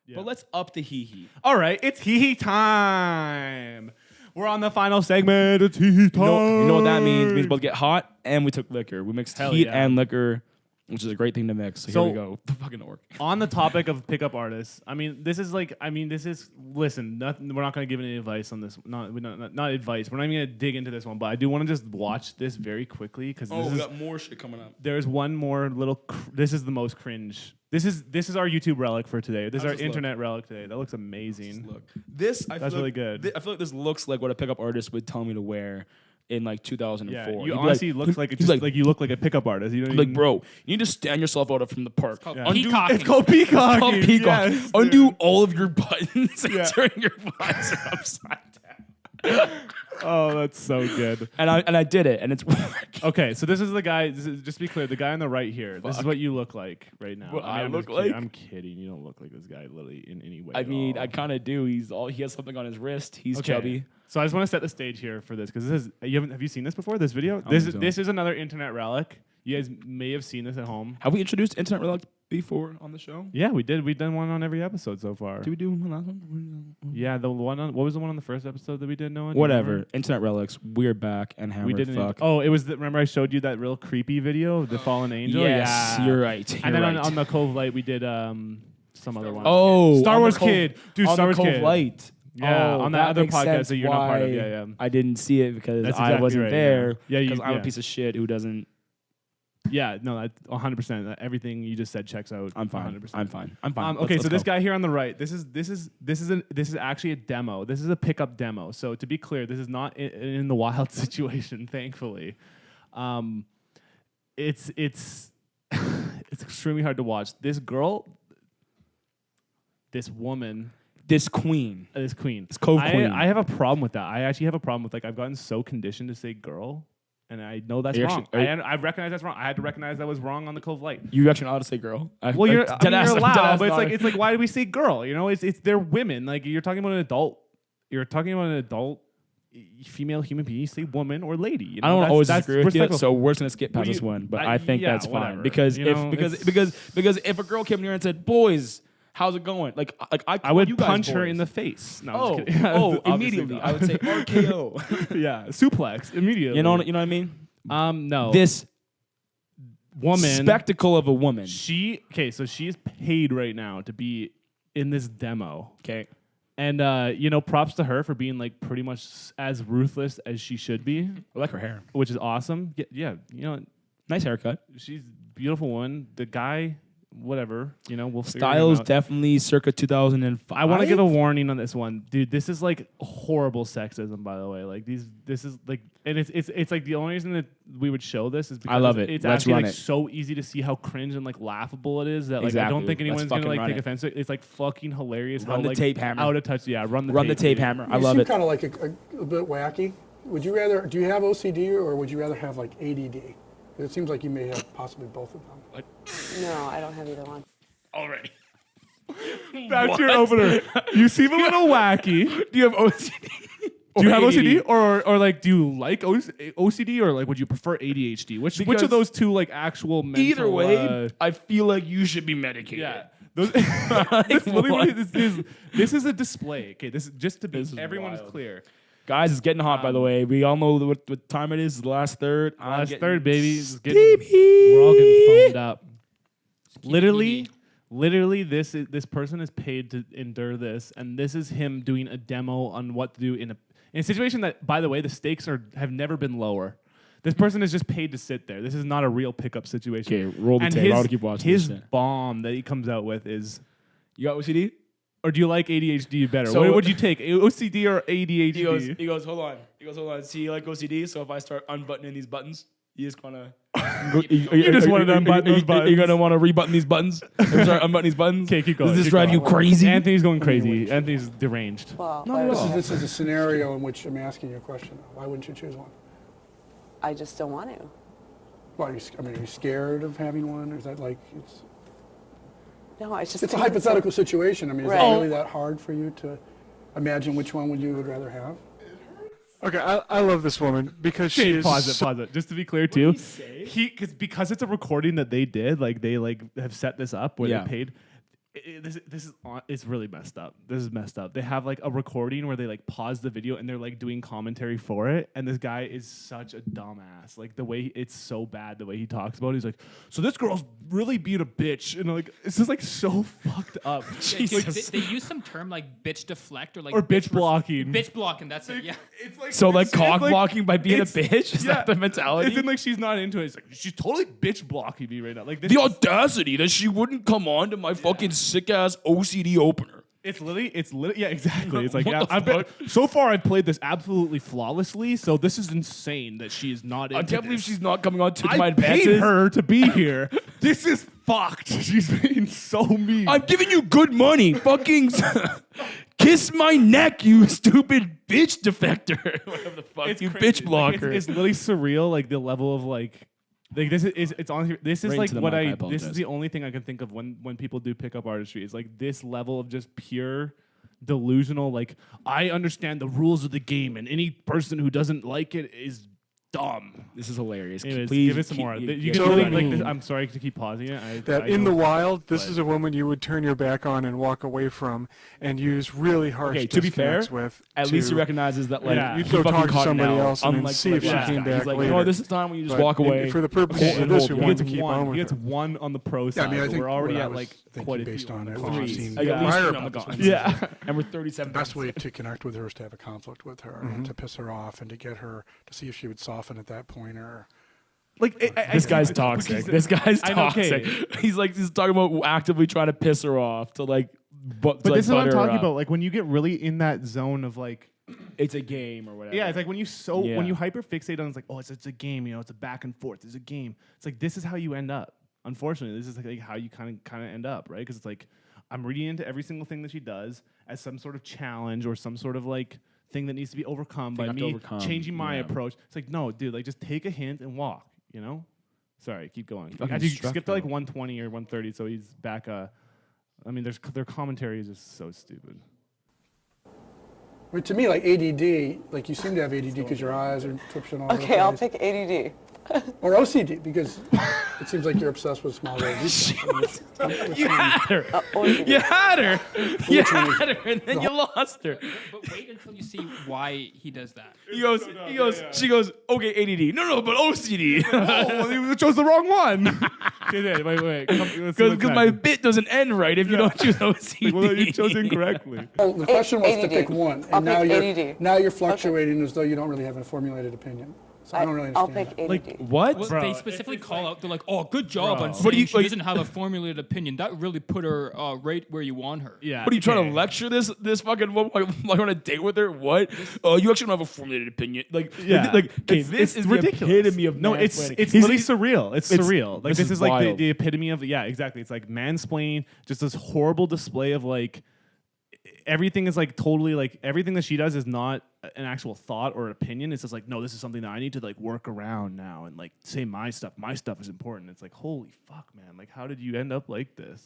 Yeah. But let's up the hee-hee. All right, it's hee-hee time. We're on the final segment. It's hee-hee time. You know what that means? It means both get hot and we took liquor. We mixed Hell heat yeah. and liquor, which is a great thing to mix. So here we go. The fucking orc. On the topic of pickup artists, listen, we're not going to give any advice on this. Not advice. We're not even going to dig into this one, but I do want to just watch this very quickly because We got more shit coming up. there's one more little. This is the most cringe. This is our YouTube relic for today. This is our internet relic today. That looks amazing. Look, That's really good. I feel like this looks like what a pickup artist would tell me to wear in like 2004. Yeah, you honestly looks like you look like a pickup artist. You know, like, bro, you need to stand yourself out from the park. It's called peacocking. It's called peacock. Yes, Undo all of your buttons and Yeah. turn your visor upside down. Oh, that's so good. And I did it, and it's working. Okay, so this is the guy. Just to be clear, the guy on the right here. This is what you look like right now. What I I'm look just kidding. like? I'm kidding. You don't look like this guy literally in any way. I at mean, all. I kind of do. He has something on his wrist. He's Okay. chubby. So I just want to set the stage here for this because this is. Have you seen this before? This video. don't This think is so. this is another internet relic. You guys may have seen this at home. Have we introduced Internet Relic before on the show? Yeah, we did. We've done one on every episode so far. Did we do one last one? Yeah, the one on. What was the one on the first episode that we did, Noah? Do you Whatever. remember? Internet Relics. We're back and hammered. We didn't. Fuck. Oh, it was. Remember, I showed you that real creepy video of the fallen angel. Yes, Yeah. you're right. And You're then right. on the Cove Light, we did some other one. Oh, Star on the Wars Cove- Kid. Dude, on Star the Wars Cove Kid. Light. Yeah, on that other makes podcast sense that you're not part of. why Yeah. I didn't see it because That's I exactly wasn't right, there. yeah. Yeah, because I'm yeah. a piece of shit who doesn't. Yeah, no, 100%. Everything you just said checks out. I'm fine. 100%. I'm fine. I'm fine. Okay, Let's so this go. guy here on the right, this is actually a demo. This is a pickup demo. So to be clear, this is not in the wild situation. Thankfully, it's it's extremely hard to watch. This girl, this woman. This queen. This queen. This Cove queen. I have a problem with that. I actually have a problem with I've gotten so conditioned to say girl, and I know that's wrong. I recognize that's wrong. I had to recognize that was wrong on the Cove Light. You actually allowed to say girl. Well, you're allowed, but it's like why do we say girl? You know, it's they're women. Like you're talking about an adult. You're talking about an adult female human being. You say woman or lady. You know? I don't always that's agree with you, respectful. so we're just gonna skip past Well, this one. But I- I think yeah, that's fine whatever. because You know, because if a girl came here and said, "Boys, how's it going?" I would you guys punch her boys. in the face. No, I'm just kidding. Obviously immediately. not. I would say RKO. Yeah, suplex immediately. You know what I mean? No. This woman spectacle of a woman. So she is paid right now to be in this demo. Okay. And props to her for being like pretty much as ruthless as she should be, I like her hair. which is awesome. Yeah, Nice haircut. she's a beautiful one. The guy, whatever, we'll figure Styles him out. definitely circa 2005. I want to give a warning on this one, dude. This is like horrible sexism, by the way. Like this is like, and it's like the only reason that we would show this is because I love it. It's Let's actually run like it. so easy to see how cringe and like laughable it is that like I Exactly. don't think Let's anyone's gonna fucking like run take it. offense to it. It's like fucking hilarious. Run how, the like, tape hammer. Out of touch. Yeah, run the tape dude. hammer. I You love seem it. kind of like a bit wacky. Would you rather? Do you have OCD or would you rather have like ADD? It seems like you may have possibly both of them. No, I don't have either one. Already. That's your opener. You seem a little wacky. Do you have OCD? Do you have ADD? OCD or like do you like OCD or like would you prefer ADHD? Which Because of those two like actual mental? Either way, I feel like you should be medicated. yeah. This is a display. Okay, this is just to be This is everyone's wild. clear. Guys, it's getting hot, by the way. We all know what time it is. The last third. I'm Last getting third, baby. It's steamy. We're all getting foamed up. Literally, this person is paid to endure this, and this is him doing a demo on what to do in a situation that, by the way, the stakes have never been lower. This person is just paid to sit there. This is not a real pickup situation. Okay, roll the and tape. I want to keep watching his this shit. bomb that he comes out with is, You got OCD? or do you like ADHD better? So- what would you take, OCD or ADHD? He goes, hold on. See, you like OCD? So if I start unbuttoning these buttons, you just kind of... You just wanted to unbutton those buttons. You're going to want to rebutton these buttons? Start unbuttoning these buttons? Okay, keep going. Does this keep drive going. you crazy? Anthony's going crazy. Anthony's deranged. Well, This is a scenario in which I'm asking you a question. Why wouldn't you choose one? I just don't want to. Well, are you scared of having one, or is that like No, I just. it's a think hypothetical situation? I mean, is Right. it really that hard for you to imagine which one you would rather have? Okay, I love this woman because she Okay, is. pause it. Just to be clear too, because it's a recording that they did. Like they have set this up where Yeah. they paid. It's really messed up. This is messed up. They have like a recording where they like pause the video and they're like doing commentary for it, and this guy is such a dumbass. Like the way it's so bad the way he talks about it. He's like, so this girl's really being a bitch, and like it's just like so fucked up. They use some term like bitch deflect or like bitch blocking. Bitch blocking. That's it. Yeah. It's like So like it's cock like- blocking by being a it's- bitch? Is that the mentality? It's in like she's not into it. It's like she's totally bitch blocking me right now. Like this The is- audacity that she wouldn't come on to my fucking sick ass OCD opener. It's literally, yeah, exactly. It's like, What yeah, the so far I've played this absolutely flawlessly, so this is insane that she is not into I can't believe this. she's not coming on to I my paid advances. her to be here. This is fucked. She's being so mean. I'm giving you good money. Fucking kiss my neck, you stupid bitch defector. Whatever the fuck, It's you crazy. bitch blocker. It's literally surreal, like the level of like this is it's honestly this is Right like into the what mic, I this is apologize. the only thing I can think of when people do pickup artistry is like this level of just pure delusional, like I understand the rules of the game and any person who doesn't like it is dumb. This is hilarious. Anyways, Please give it some more. You can So really, mean. like this, I'm sorry to keep pausing it. That I in the don't- wild, this but- is a woman you would turn your back on and walk away from, and use really harsh Okay, to be fair, disconnects with. At least he recognizes that, like, Yeah. You'd he go fucking talk to caught somebody now, else and then unlike see if the she last came guy. back He's like, later. no, this is time when you just But walk away. For the purposes of this, we he want gets to keep one. on with He gets her. one on the pro Yeah, side. I mean, I but think we're already what I at was like thinking quite a based few on the it, cons. we've seen I got prior Eastern on the puppets. gauntlet. Yeah. And we're 37 The best way to connect with her is to have a conflict with her, and to piss her off, and to get her to see if she would soften at that point, or Like This guy's toxic. This guy's I know, toxic. okay. He's talking about actively trying to piss her off to like. But this is what I'm talking about. Like when you get really in that zone of like, It's a game or whatever. yeah, it's like when you Yeah. when you hyper fixate on it's like, oh, it's a game, you know, it's a back and forth, it's a game. It's like this is how you end up. Unfortunately, this is like how you kind of end up, right? Because it's like I'm reading into every single thing that she does as some sort of challenge or some sort of like thing that needs to be overcome by I have to me overcome, changing my yeah. approach. It's like no, dude, like just take a hint and walk. You know? Sorry, keep going. Fucking As you struck skip to like him. 120 or 130, so he's back. I mean, their commentary is just so stupid. I mean, to me, like ADD, like you seem to have ADD because your eyes are twitching all over Okay, the I'll place. pick ADD. Or OCD, because it seems like you're obsessed with small little details. You had her. OCD. You had her. You Which one is- had her, and then you lost her. But wait until you see why he does that. He goes. She goes. Okay, ADD. No, but OCD. Oh, you chose the wrong one. Okay, wait. Because my bit doesn't end right if you don't choose OCD. Well, you chose incorrectly. Well, the question was to ADD. pick one, I'll and now pick you're ADD. you're fluctuating as though you don't really have a formulated opinion. So I don't really I'll understand. pick that. ADD. What? Well, Bro, they specifically call out. They're like, "Oh, good job Bro. on What saying do you- she like- doesn't have a formulated opinion. That really put her right where you want her." Yeah. What are you trying okay. to lecture this fucking woman? Like on a date with her? What? Oh, you actually don't have a formulated opinion. Like, Yeah. like okay, It's- this it's is ridiculous. the epitome of No, it's mansplaining. it's He's- literally surreal. It's surreal. Like this this is is like wild. the epitome of exactly. It's like mansplaining. Just this horrible display of like everything is like totally like everything that she does is not an actual thought or opinion. It's just like no, this is something that I need to like work around now and like say my stuff. My stuff is important. It's like holy fuck, man. Like how did you end up like this?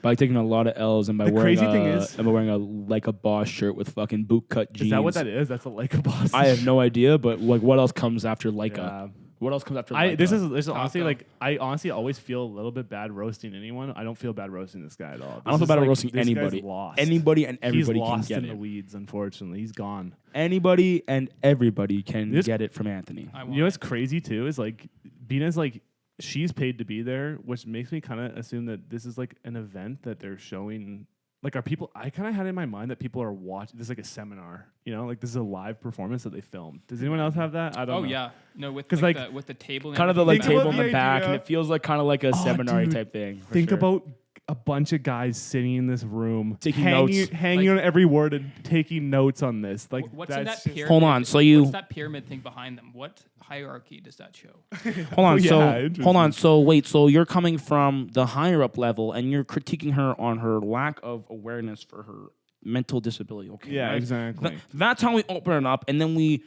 by taking a lot of L's and by The wearing crazy thing is- a like a boss shirt with fucking boot cut jeans. Is that what that is? That's a Leica boss. I have no idea, but like what else comes after Leica? Yeah. What else comes after Leica? This is honestly Taco. like I honestly always feel a little bit bad roasting anyone. I don't feel bad roasting this guy at all. I don't feel This bad is like- roasting this guy's anybody. Lost. Anybody and He's everybody can lost get in it. the weeds. Unfortunately, he's gone. Anybody and everybody can This- get it from Anthony. I You want know it. what's crazy too is like Bina's like she's paid to be there, which makes me kind of assume that this is like an event that they're showing. Like, are people? I kind of had in my mind that people are watching. This is like a seminar, you know, like this is a live performance that they filmed. Does anyone else have that? I don't Oh know. yeah, no, with 'Cause, like, like, with the table. And Kind of the like Think about table in the the back, idea. and it feels like kind of like a Oh, seminar dude. type thing. for Think sure. about a bunch of guys sitting in this room, Taking hanging, notes. hanging Like- on every word and taking notes on this. Like, What's in that that's just- pyramid? Hold on, so you- What's that pyramid thing behind them? What hierarchy does that show? Hold on, Oh, yeah, so interesting. hold on, so wait, so you're coming from the higher up level and you're critiquing her on her lack of awareness for her mental disability. Okay, Yeah, right? exactly. That's how we open it up, and then we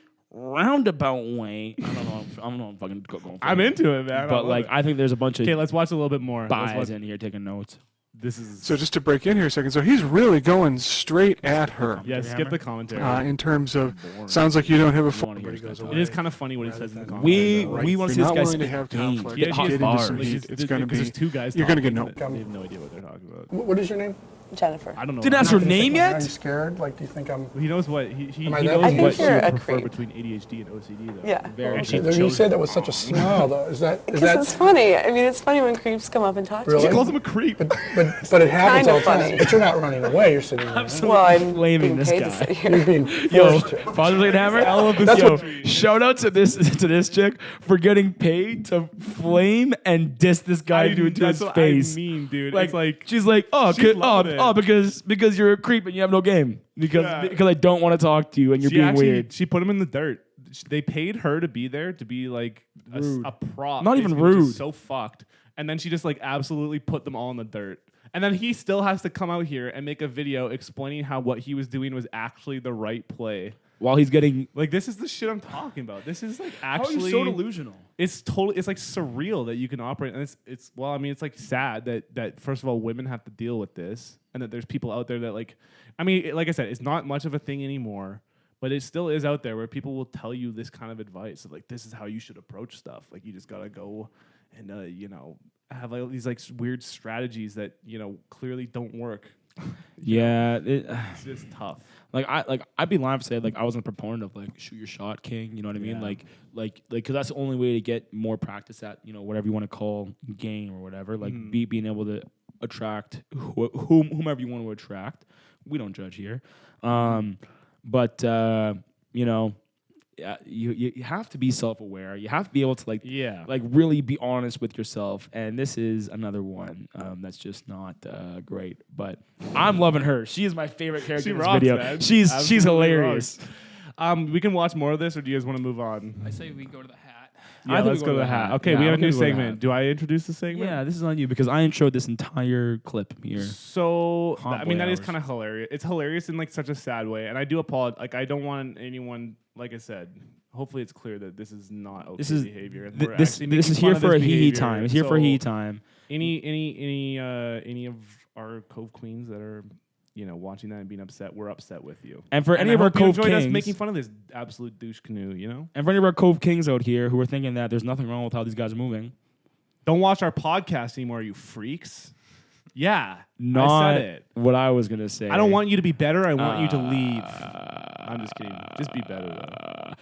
roundabout way. I don't know. If I can go going. I'm into it, man. but like, I think there's a bunch of okay, let's watch a little bit more. Let's guys watch- in here taking notes. This is So just to break in here a second, so he's really going straight at her. yeah. Skip the commentary. In terms of, sounds like you don't have a I want to hear he goes away. It is kind of funny what he rather says in the than- comments. We Right. want to If see you're this not guy willing to spit have game. conflict, Get Yeah, hot he is bars. some Like, heat. it's It's gonna because be- there's two guys. you're gonna get talking no- that They have no idea what they're talking about. What is your name? Jennifer. I don't know. Didn't ask her Do you think name I'm- Are yet? you scared? Like, do you think I'm? He knows what he Am I knows that- I what think she you're would a prefer creep. between ADHD and OCD though. Yeah. Very Okay, cheap. you said that with such a smile, though. Is that Because it's funny. I mean, it's funny when creeps come up and talk Really? She to you. calls him a creep. but it happens Kinda all the time. funny. But you're not running away. You're sitting there. Right? Well, I'm flaming being this paid guy. to sit You're here. being Yo, forced to. Father's Day Hammer. That's Yo, what- shout out to this chick for getting paid to flame and diss this guy to his That's what face. I mean, dude. Like, It's like she's like, she's loving it. because you're a creep and you have no game because I don't want to talk to you and you're she being actually weird. she put him in the dirt. They paid her to be there to be like a prop. Not even basically, which is rude. So fucked. And then she just like absolutely put them all in the dirt. And then he still has to come out here and make a video explaining how what he was doing was actually the right play. While he's getting Like this is the shit I'm talking about. This is like how are actually you so delusional? It's totally it's like surreal that you can operate and it's well, I mean it's like sad that first of all women have to deal with this and that there's people out there that like I mean like I said, it's not much of a thing anymore. But it still is out there where people will tell you this kind of advice of like this is how you should approach stuff. Like you just gotta go and have like these like weird strategies that clearly don't work. Yeah, It's just tough. I'd be lying if I said like I wasn't a proponent of like shoot your shot, king. You know what I mean? Yeah. Like because that's the only way to get more practice at whatever you want to call game or whatever. Like being able to attract whomever you want to attract. We don't judge here. But you have to be self-aware. You have to be able to like really be honest with yourself. And this is another one that's just not great. But I'm loving her. She is my favorite character She in this rocks, video. man. She's Absolutely hilarious. rocks. We can watch more of this, or do you guys want to move on? I say we go to the hat. Yeah, let's go to the hat. Okay, Yeah, we have a I'm new gonna go to the segment. hat. Do I introduce the segment? Yeah, this is on you because I introed this entire clip here. So Hot I mean boy that is hours. kind of hilarious. It's hilarious in like such a sad way, and I do apologize. Like I don't want anyone. Like I said, hopefully it's clear that this is not okay This is behavior. And Th- we're this actually this making is fun here of for a this hee hee behavior. time. It's here for So hee hee time. Any of our Cove Queens that are watching that and being upset, we're upset with you. And for And any I of our hope you Cove enjoyed us Kings, making fun of this absolute douche canoe, and for any of our Cove Kings out here who are thinking that there's nothing wrong with how these guys are moving, Don't watch our podcast anymore, you freaks. Yeah, not I said it. what I was gonna say. I don't want you to be better. I want you to leave. I'm just kidding. Just be better though.